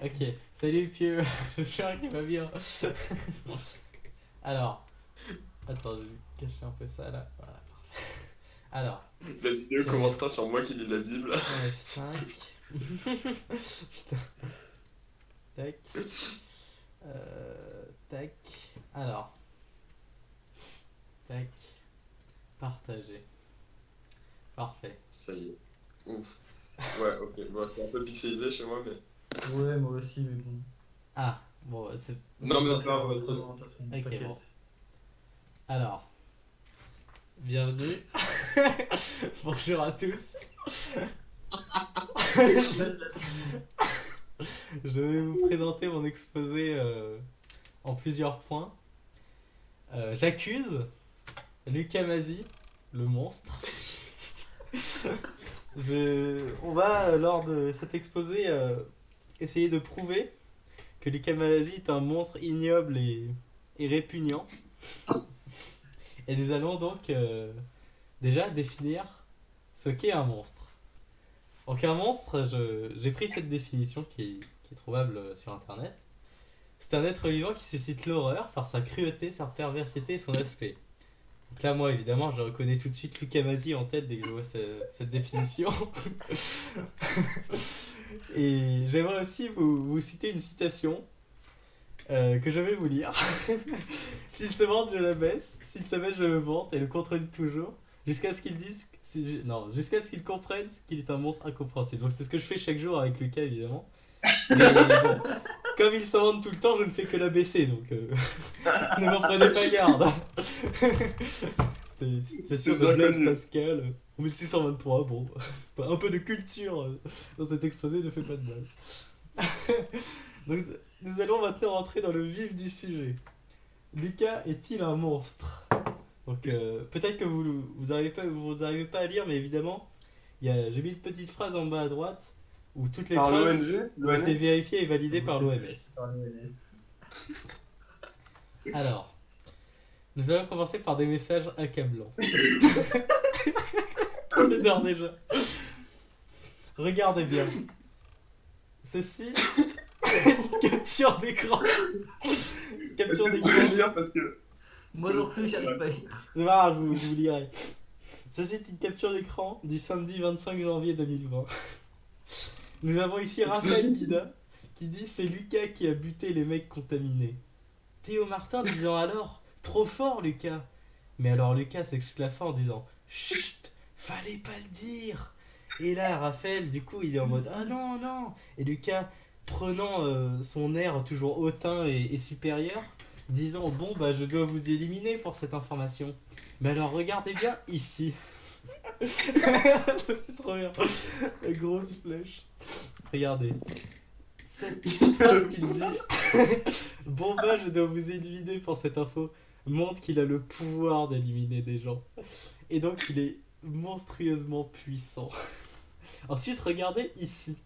Ok, salut Pieux, j'espère que tu vas bien. Alors, attends, je vais cacher un peu ça là. Voilà. Alors, La vidéo je vais mettre commencera sur moi qui lis la Bible. en F5. Putain, tac, tac. Alors, tac, partager. Parfait. Ça y est. Ouf. Ouais, ok. Bon, c'est un peu pixelisé chez moi, mais. Ouais, moi aussi, mais bon. Ah, bon, c'est. On Non, peut mais pas faire pas. autrement, de toute façon, Ok, bon. t'inquiète. Alors, bienvenue. Bonjour à tous. Je vais vous présenter mon exposé en plusieurs points. J'accuse Lucas Masi, le monstre. On va, lors de cet exposé, essayer de prouver que Lucas Masi est un monstre ignoble et répugnant. Et nous allons donc déjà définir ce qu'est un monstre. Donc un monstre, j'ai pris cette définition qui est trouvable sur internet. C'est un être vivant qui suscite l'horreur par sa cruauté, sa perversité et son aspect. Donc là, moi, évidemment, je reconnais tout de suite Lucas Masi en tête dès que je vois cette définition. Et j'aimerais aussi vous citer une citation que je vais vous lire. S'il se vante, je la baisse. S'il se met, je me vante et le contredis toujours. Jusqu'à ce qu'il dise. Jusqu'à ce qu'il comprenne qu'il est un monstre incompréhensible. Donc c'est ce que je fais chaque jour avec Lucas, évidemment. Mais bon, comme il se vante tout le temps, je ne fais que la baisser, donc ne m'en prenez pas garde. C'est sûr de déjà Blaise connu. Pascal, 1623, bon. Un peu de culture dans cet exposé ne fait pas de mal. Donc nous allons maintenant rentrer dans le vif du sujet. Lucas est-il un monstre? Donc peut-être que vous arrivez pas à lire, mais évidemment, j'ai mis une petite phrase en bas à droite où toutes les Par preuves l'ONG ont été L'ONF. vérifiées et validées par l'OMS. Parmi- Alors, nous allons commencer par des messages accablants. J'adore déjà. Regardez bien. Ceci est une capture d'écran. Est-ce Capture que tu peux d'écran. le dire parce que. Moi non plus, j'arrive pas à lire. C'est pas grave, je vous lirai. Ceci est une capture d'écran du samedi 25 janvier 2020. Nous avons ici Raphaël Guida qui dit c'est Lucas qui a buté les mecs contaminés. Théo Martin disant alors trop fort Lucas. Mais alors Lucas s'exclama en disant chut, fallait pas le dire. Et là Raphaël du coup il est en mode ah non non. Et Lucas prenant son air toujours hautain et supérieur disant bon bah je dois vous éliminer pour cette information. Mais alors regardez bien ici. Ça fait trop bien. La grosse flèche. Regardez. Cette phrase qu'il dit. Bon bah je dois vous éliminer pour cette info. Montre qu'il a le pouvoir d'éliminer des gens. Et donc il est monstrueusement puissant. Ensuite regardez ici.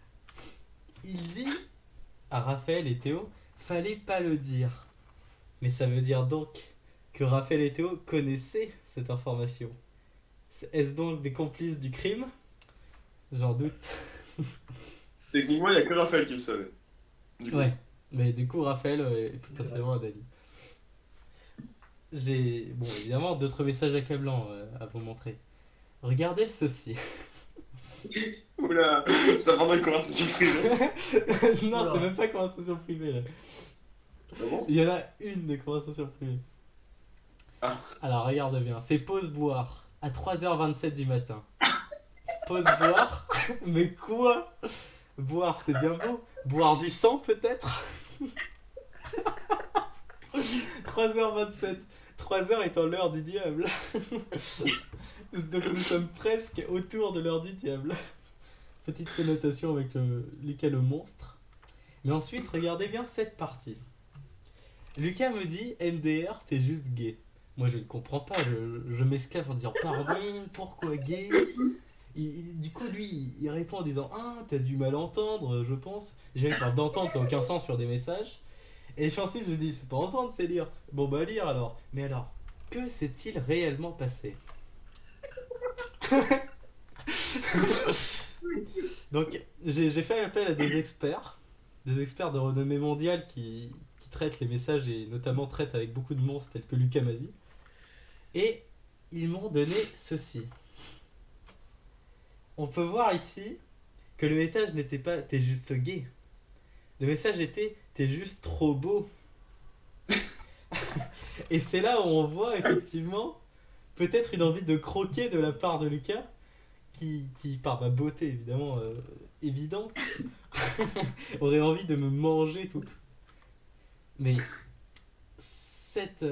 Il dit à Raphaël et Théo, fallait pas le dire. Mais ça veut dire donc que Raphaël et Théo connaissaient cette information. Est-ce donc des complices du crime? J'en doute. Techniquement, il n'y a que Raphaël qui le savait. Du coup. Ouais, mais du coup Raphaël est potentiellement un ami. J'ai, bon évidemment, d'autres messages accablants à vous montrer. Regardez ceci. Oula, ça prend une conversation privée. Non, Oula. c'est même pas conversation privée là. Ah bon? Il y en a une de conversation privée. Ah. Alors regarde bien, c'est pause boire à 3h27 du matin. Pause boire? Mais quoi? Boire c'est bien beau. Boire du sang peut-être? 3h27. 3h étant l'heure du diable. Donc nous sommes presque autour de l'heure du diable. Petite connotation avec Lucas le monstre. Mais ensuite, regardez bien cette partie. Lucas me dit MDR, t'es juste gay. Moi je ne comprends pas, je m'esclave en disant pardon, pourquoi gay? Du coup, lui, il répond en disant ah, t'as du mal entendre, je pense. Déjà, il parle d'entendre, ça n'a aucun sens sur des messages. Et puis ensuite, je dis c'est pas entendre, c'est lire. Bon, bah, lire alors. Mais alors, que s'est-il réellement passé? Donc, j'ai fait appel à des experts des experts de renommée mondiale qui traitent les messages et notamment traitent avec beaucoup de monstres tels que Lucas Masi. Et ils m'ont donné ceci. On peut voir ici que le message n'était pas t'es juste gay. Le message était t'es juste trop beau. Et c'est là où on voit effectivement peut-être une envie de croquer de la part de Lucas qui par ma beauté évidemment évidente, aurait envie de me manger tout. Mais cette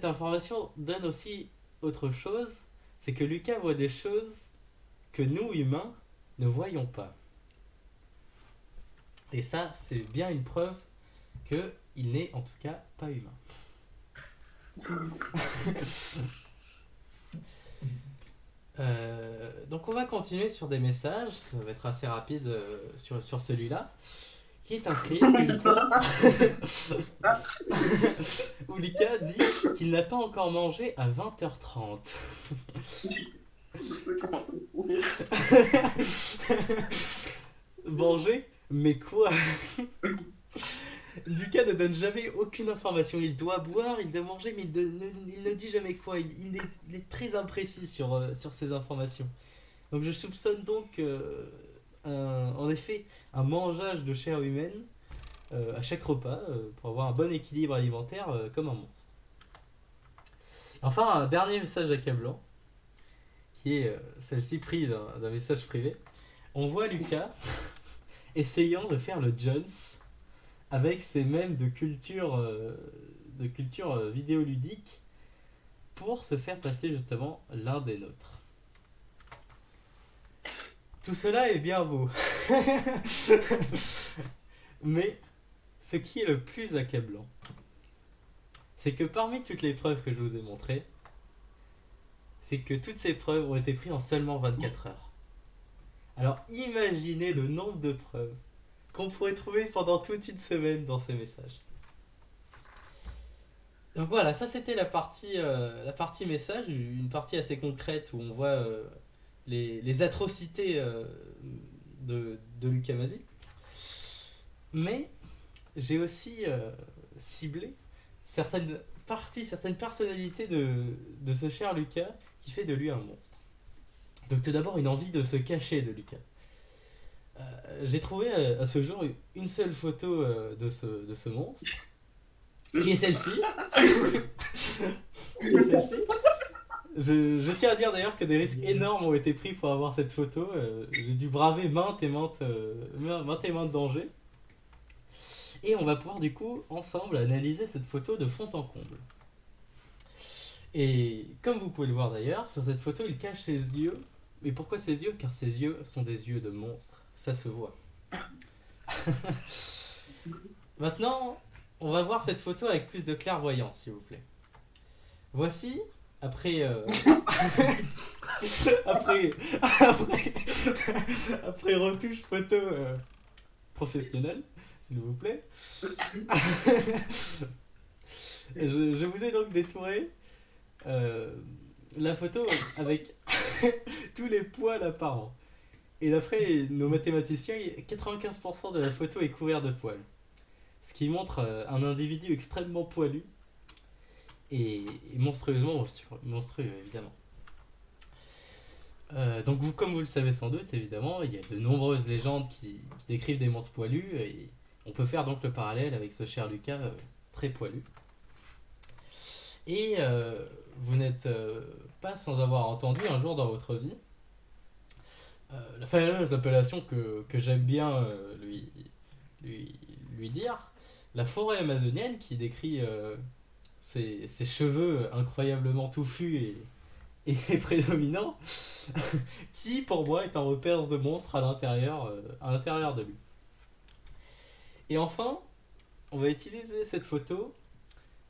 information donne aussi autre chose, c'est que Lucas voit des choses que nous, humains, ne voyons pas. Et ça, c'est bien une preuve qu'il n'est en tout cas pas humain. Donc on va continuer sur des messages, ça va être assez rapide sur celui-là, qui est inscrit où Lucas dit qu'il n'a pas encore mangé à 20h30. Manger? Mais quoi? Lucas ne donne jamais aucune information. Il doit boire, il doit manger, mais il ne dit jamais quoi. Il est très imprécis sur ces informations. Donc je soupçonne donc en effet un mangeage de chair humaine à chaque repas pour avoir un bon équilibre alimentaire comme un monstre. Enfin, un dernier message accablant, qui est celle-ci prise d'un message privé. On voit Lucas essayant de faire le Jones avec ses mèmes de culture vidéoludique pour se faire passer justement l'un des nôtres. Tout cela est bien beau. Mais ce qui est le plus accablant, c'est que parmi toutes les preuves que je vous ai montrées, c'est que toutes ces preuves ont été prises en seulement 24 heures. Alors imaginez le nombre de preuves qu'on pourrait trouver pendant toute une semaine dans ces messages. Donc voilà, ça c'était la partie message, une partie assez concrète où on voit les atrocités de Lucas Masi. Mais j'ai aussi ciblé certaines personnalités de ce cher Lucas qui fait de lui un monstre. Donc tout d'abord une envie de se cacher de Lucas. J'ai trouvé à ce jour une seule photo de ce monstre, qui est celle-ci. Je tiens à dire d'ailleurs que des risques énormes ont été pris pour avoir cette photo. J'ai dû braver maintes et maintes dangers. Et on va pouvoir du coup ensemble analyser cette photo de fond en comble. Et comme vous pouvez le voir d'ailleurs, sur cette photo il cache ses yeux. Et pourquoi ses yeux? Car ses yeux sont des yeux de monstre. Ça se voit. Maintenant, on va voir cette photo avec plus de clairvoyance, s'il vous plaît. Voici, après retouche photo professionnelle, s'il vous plaît. Je vous ai donc détouré la photo avec tous les poils apparents. Et d'après nos mathématiciens, 95% de la photo est couvert de poils. Ce qui montre un individu extrêmement poilu et monstrueusement monstrueux, évidemment. Donc comme vous le savez sans doute, évidemment, il y a de nombreuses légendes qui décrivent des monstres poilus et on peut faire donc le parallèle avec ce cher Lucas très poilu. Et vous n'êtes pas sans avoir entendu un jour dans votre vie la fameuse appellation que j'aime bien lui dire, la forêt amazonienne, qui décrit ses cheveux incroyablement touffus et prédominants, qui pour moi est un repère de monstre à l'intérieur de lui. Et enfin, on va utiliser cette photo.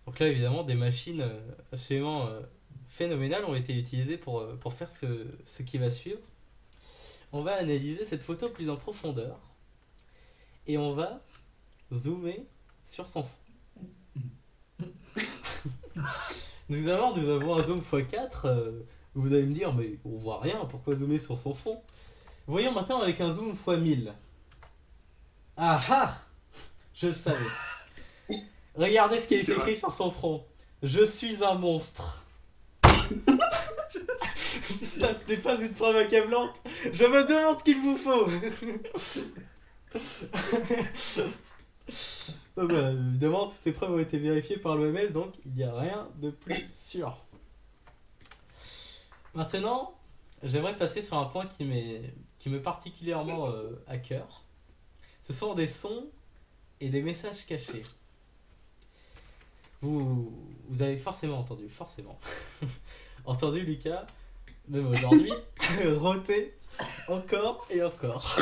Donc là évidemment des machines absolument phénoménales ont été utilisées pour faire ce qui va suivre. On va analyser cette photo plus en profondeur et on va zoomer sur son fond. Nous avons un zoom x4. Vous allez me dire, mais on voit rien, pourquoi zoomer sur son fond? Voyons maintenant avec un zoom x1000. Ah ah! Je le savais. Regardez ce qui est écrit sur son front. Je suis un monstre. Si ça, ce n'est pas une preuve accablante, je me demande ce qu'il vous faut. Donc voilà, évidemment, toutes ces preuves ont été vérifiées par l'OMS, donc il n'y a rien de plus sûr. Maintenant, j'aimerais passer sur un point qui m'est particulièrement à cœur. Ce sont des sons et des messages cachés. Vous avez forcément entendu Lucas, même aujourd'hui, rôter encore et encore.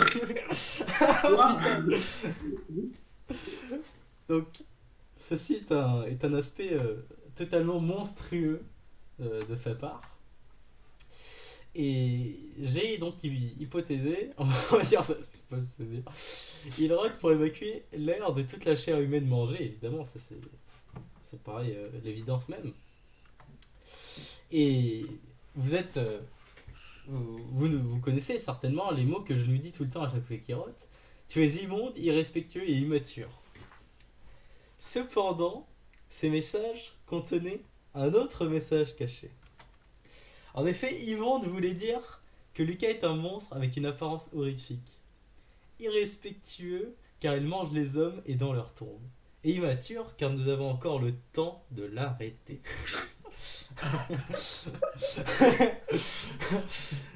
Donc, ceci est un aspect totalement monstrueux de sa part. Et j'ai donc hypothésé, on va dire ça, je sais pas si dire, il rote pour évacuer l'air de toute la chair humaine mangée, évidemment, ça c'est pareil, l'évidence même. Et vous êtes, vous connaissez certainement les mots que je lui dis tout le temps à chaque fois qu'il rote. Tu es immonde, irrespectueux et immature. Cependant, ces messages contenaient un autre message caché. En effet, immonde voulait dire que Lucas est un monstre avec une apparence horrifique. Irrespectueux, car il mange les hommes et dans leur tombe. Et immature, car nous avons encore le temps de l'arrêter.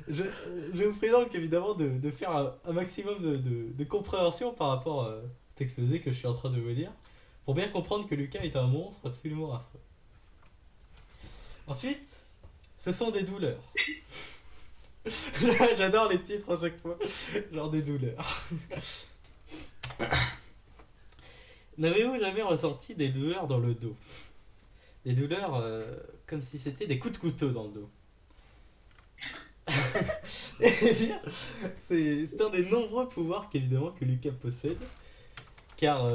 je vous prie donc évidemment de faire un maximum de compréhension par rapport à cet exposé que je suis en train de vous dire, pour bien comprendre que Lucas est un monstre absolument affreux. Ensuite, ce sont des douleurs. J'adore les titres à chaque fois, genre des douleurs. N'avez-vous jamais ressenti des douleurs dans le dos? Des douleurs comme si c'était des coups de couteau dans le dos. Eh bien, c'est un des nombreux pouvoirs qu'évidemment que Lucas possède, car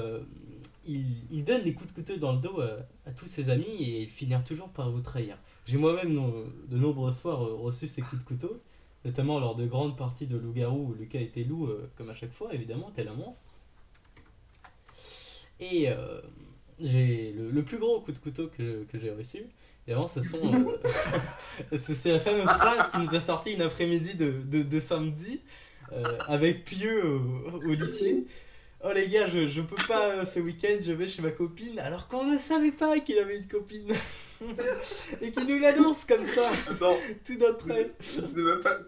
il donne des coups de couteau dans le dos à tous ses amis et il finira toujours par vous trahir. J'ai moi-même de nombreuses fois reçu ces coups de couteau, notamment lors de grandes parties de loup-garou où Lucas était loup, comme à chaque fois, évidemment, tel un monstre. Et j'ai le plus gros coup de couteau que j'ai reçu, évidemment, ce sont c'est la fameuse phrase qui nous a sorti une après-midi de samedi avec Pieux au lycée. Oh les gars, je peux pas ce week-end, je vais chez ma copine, alors qu'on ne savait pas qu'il avait une copine. Et qu'il nous l'annonce comme ça. Attends, tout d'un trait. c'est même pas...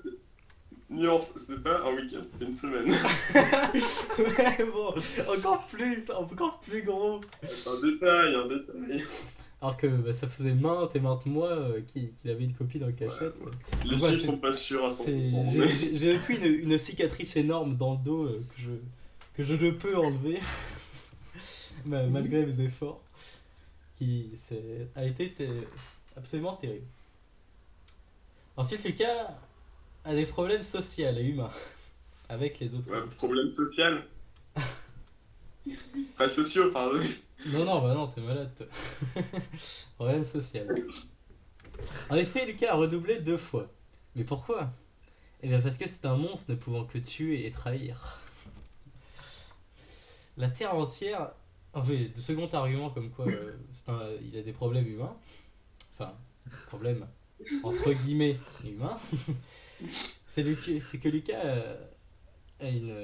Nuance, c'est pas un week-end, c'est une semaine. Ouais, bon, encore plus gros. Un détail. Alors que ça faisait maintes et maintes mois qu'il avait une copine en cachette. Les Donc, ouais, filles sont pas sûres à 100%. J'ai depuis une cicatrice énorme dans le dos que je ne peux enlever, malgré mes efforts, a été absolument terrible. Ensuite, Lucas a des problèmes sociaux et humains avec les autres. Ouais, problème social. Pas sociaux, pardon. Non, t'es malade, toi. Problème social. En effet, Lucas a redoublé 2 fois. Mais pourquoi? Eh bien parce que c'est un monstre ne pouvant que tuer et trahir. La Terre entière... Enfin, de second argument comme quoi il a des problèmes humains. Enfin, problèmes entre guillemets humains. C'est que Lucas a une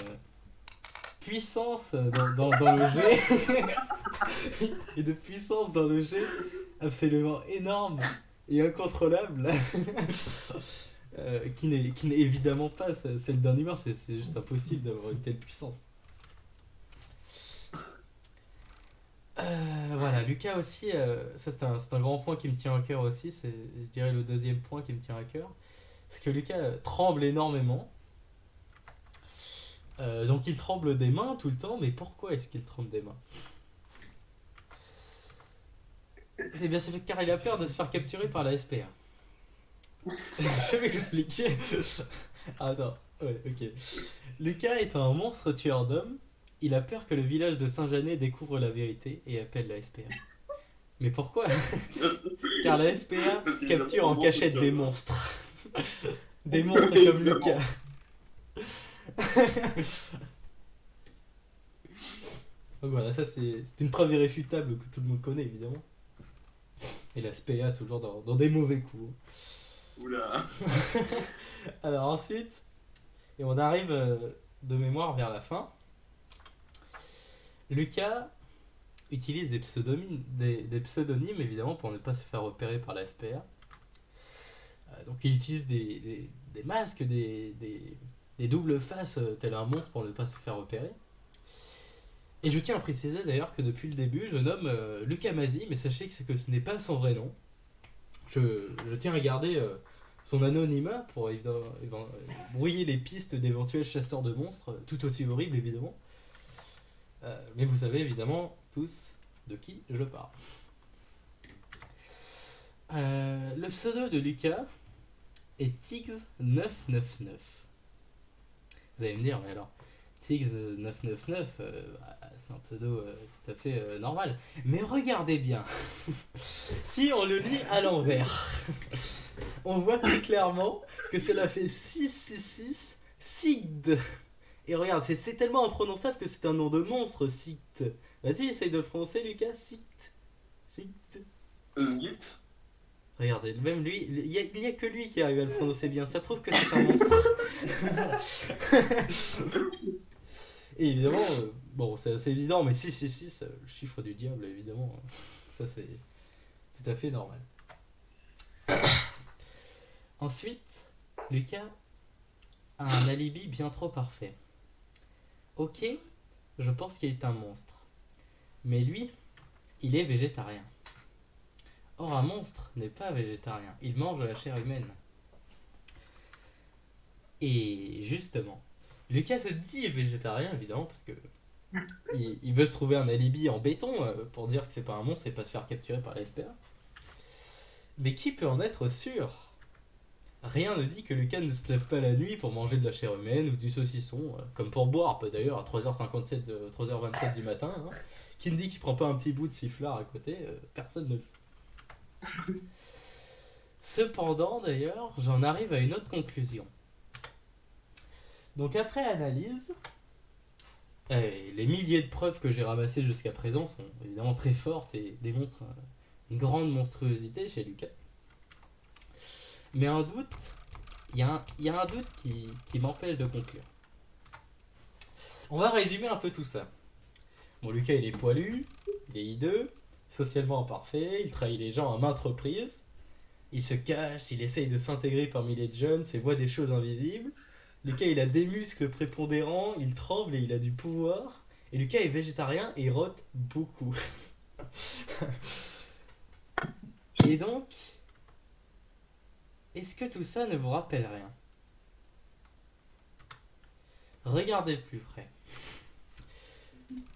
puissance dans le jet. Et de puissance dans le jet absolument énorme et incontrôlable. Qui n'est évidemment pas celle d'un humain, c'est juste impossible d'avoir une telle puissance. Voilà, Lucas aussi, ça c'est un grand point qui me tient à cœur aussi, c'est je dirais le deuxième point qui me tient à cœur, c'est que Lucas tremble énormément. Donc il tremble des mains tout le temps, mais pourquoi est-ce qu'il tremble des mains? Eh bien c'est car il a peur de se faire capturer par la SPA. Je vais m'expliquer. Attends, ouais, ok. Lucas est un monstre tueur d'hommes. Il a peur que le village de Saint-Janet découvre la vérité et appelle la SPA. Mais pourquoi? Car la SPA capture en cachette des monstres. Des monstres comme Lucas. Donc voilà, ça c'est une preuve irréfutable que tout le monde connaît évidemment. Et la SPA toujours dans des mauvais coups. Oula. Alors ensuite, et on arrive de mémoire vers la fin. Lucas utilise des pseudonymes évidemment pour ne pas se faire repérer par la SPA. Donc il utilise des masques, des doubles faces tel un monstre pour ne pas se faire repérer. Et je tiens à préciser d'ailleurs que depuis le début je nomme Lucas Masi, mais sachez que ce n'est pas son vrai nom. Je tiens à garder son anonymat pour brouiller les pistes d'éventuels chasseurs de monstres, tout aussi horribles évidemment. Mais vous savez évidemment tous de qui je parle. Le pseudo de Lucas est Tiggs999. Vous allez me dire, mais alors, Tiggs999, c'est un pseudo tout à fait normal. Mais regardez bien, si on le lit à l'envers, on voit très clairement que cela fait 666 Sigd. Et regarde, c'est tellement imprononçable que c'est un nom de monstre, Sigd. Vas-y, essaye de le prononcer, Lucas. Sigd. Sigd. Zit. Regardez, même lui, il n'y a que lui qui arrive à le prononcer bien. Ça prouve que c'est un monstre. Et évidemment, bon, c'est assez évident, mais 666, le chiffre du diable, évidemment. Ça, c'est tout à fait normal. Ensuite, Lucas a un alibi bien trop parfait. Ok, je pense qu'il est un monstre. Mais lui, il est végétarien. Or, un monstre n'est pas végétarien. Il mange de la chair humaine. Et justement, Lucas se dit végétarien, évidemment, parce que il veut se trouver un alibi en béton pour dire que c'est pas un monstre et pas se faire capturer par la SPA. Mais qui peut en être sûr? Rien ne dit que Lucas ne se lève pas la nuit pour manger de la chair humaine ou du saucisson, comme pour boire, d'ailleurs, à 3h57, 3h27 du matin. Hein. Qui ne dit qu'il prend pas un petit bout de sifflard à côté? Personne ne le sait. Cependant, d'ailleurs, j'en arrive à une autre conclusion. Donc après analyse, les milliers de preuves que j'ai ramassées jusqu'à présent sont évidemment très fortes et démontrent une grande monstruosité chez Lucas. Mais un doute, il y a un doute qui m'empêche de conclure. On va résumer un peu tout ça. Bon, Lucas, il est poilu, il est hideux, socialement imparfait, il trahit les gens à maintes reprises, il se cache, il essaye de s'intégrer parmi les jeunes et voit des choses invisibles. Lucas, il a des muscles prépondérants, il tremble et il a du pouvoir. Et Lucas est végétarien et il rote beaucoup. Et donc, est-ce que tout ça ne vous rappelle rien? Regardez de plus près.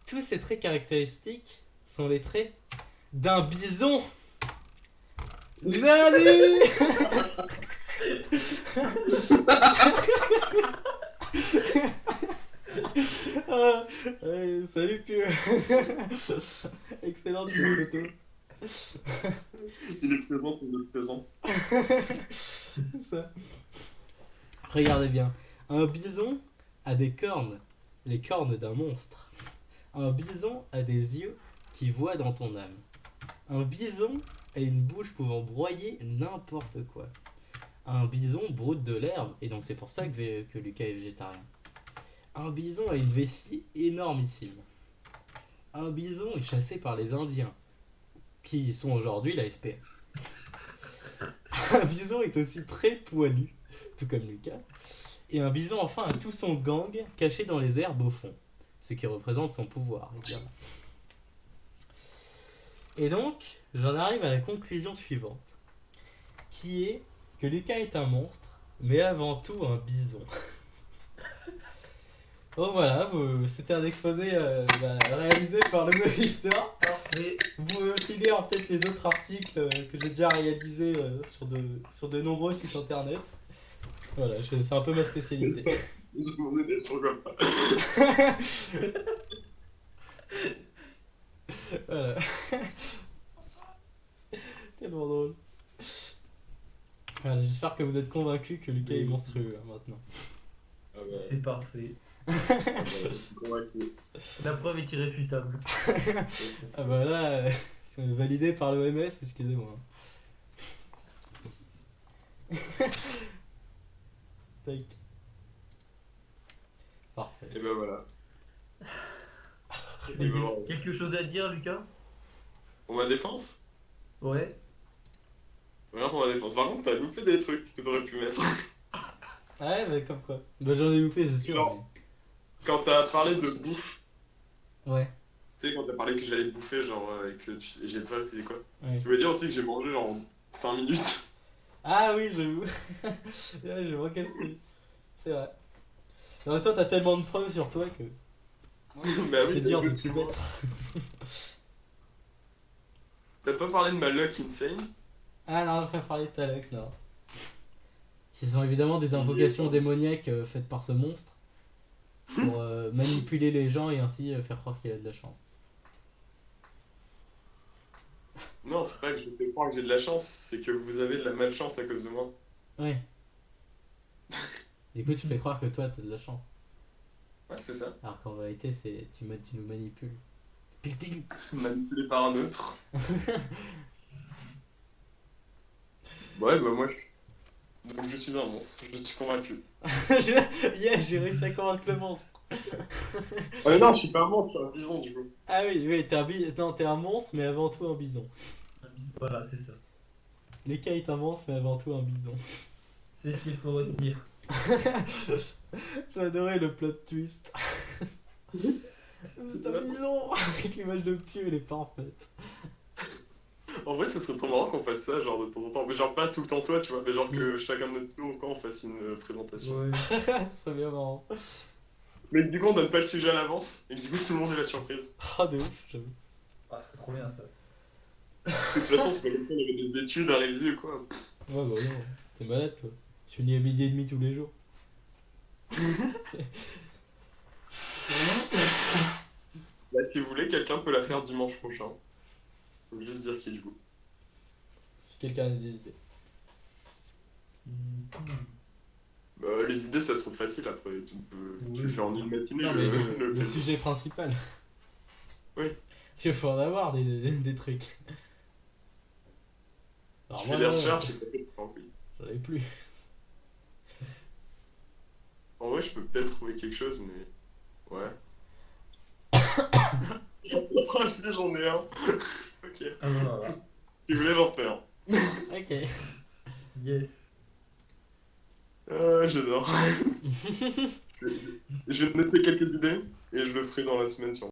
Tous ces traits caractéristiques sont les traits d'un bison. Nani. Salut Pio. Excellente cette photo. Il est présent pour le présent. Ça. Regardez bien. Un bison a des cornes, les cornes d'un monstre. Un bison a des yeux qui voient dans ton âme. Un bison a une bouche pouvant broyer n'importe quoi. Un bison broute de l'herbe, et donc c'est pour ça que Lucas est végétarien. Un bison a une vessie énormissime. Un bison est chassé par les Indiens, qui sont aujourd'hui la SPA. Un bison est aussi très poilu, tout comme Lucas. Et un bison enfin a tout son gang caché dans les herbes au fond, ce qui représente son pouvoir, évidemment. Et donc, j'en arrive à la conclusion suivante, qui est que Lucas est un monstre, mais avant tout un bison. Bon voilà, c'était un exposé réalisé par le Mephistoire. Parfait. Vous pouvez aussi lire peut-être les autres articles que j'ai déjà réalisés sur de nombreux sites internet. Voilà, c'est un peu ma spécialité. On est des gens comme ça. Voilà. Tellement drôle. Voilà, j'espère que vous êtes convaincus que Lucas est monstrueux hein, maintenant. Ah bah, C'est parfait. Convaincu. La preuve est irréfutable. Ah bah là, validé par l'OMS, excusez-moi. Tac. Parfait. Et ben voilà. Et Et ben voilà. quelque chose à dire, Lucas? Pour ma défense? Ouais. Rien pour ma défense. Par contre, t'as loupé des trucs que t'aurais pu mettre. Ah ouais, mais comme quoi. Bah j'en ai loupé, c'est sûr. Non. Quand t'as parlé de bouffe, mais- Ouais, tu sais, quand t'as parlé que j'allais bouffer, genre, et que tu sais, j'ai pas, c'est quoi? ouais. Tu veux dire aussi que j'ai mangé, genre, en 5 minutes? Ah oui, j'avoue. Ouais, je vois qu'est-ce que c'est vrai. En même temps, t'as tellement de preuves sur toi que Bah oui, c'est dur de juste, tout tu vois. mettre. T'as pas parlé de ma luck insane? Ah non, je préfère parler de Talek, non. Ce sont évidemment des invocations démoniaques faites par ce monstre pour manipuler les gens et ainsi faire croire qu'il a de la chance. Non, c'est pas que je fais croire que j'ai de la chance, c'est que vous avez de la malchance à cause de moi. Ouais. Du coup, tu fais croire que toi, t'as de la chance. Ouais, c'est ça. Alors qu'en vérité, c'est tu nous manipules. Depuis le début. Manipulé par un autre. Ouais, bah moi, donc je suis un monstre, je suis convaincu. Yes, j'ai réussi à convaincre le monstre. Ah mais non, je suis pas un monstre, je suis un bison du coup. Ah oui, oui, non, t'es un monstre, mais avant tout un bison. Voilà, c'est ça. Leka est un monstre, mais avant tout un bison. C'est ce qu'il faut retenir. J'ai adoré le plot twist. C'est un bison. Avec l'image de Pieu, elle est parfaite. En vrai, ce serait trop marrant qu'on fasse ça, genre de temps en temps. Mais genre pas tout le temps toi, tu vois, mais genre que chacun de notre tour, quand on fasse une présentation. Ouais. Ça serait bien marrant. Mais du coup, on donne pas le sujet à l'avance, et du coup, tout le monde est la surprise. Ah, de ouf, j'avoue. Ah, c'est trop bien ça. Parce que de toute façon, c'est pas comme ça, on avait des études à réviser ou quoi. Ouais, bah non, t'es malade, toi. Je finis à 12h30 tous les jours. Là, si vous voulez, quelqu'un peut la faire dimanche prochain. Faut juste dire qui du coup. Si quelqu'un a des idées. Les idées, ça se trouve facile après. Tu le fais en une matinée. Non, mais le sujet principal. Oui. Tu faut en avoir des trucs. Alors, Je moi, fais des non, recherches et peut-être oui. j'en ai plus. En vrai, je peux peut-être trouver quelque chose, mais. Ouais. Ah si, j'en ai un. Ok. Ah voilà. Si vous voulez, j'en fais un. Ok. Yes. J'adore. Je vais noter quelques idées et je le ferai dans la semaine sur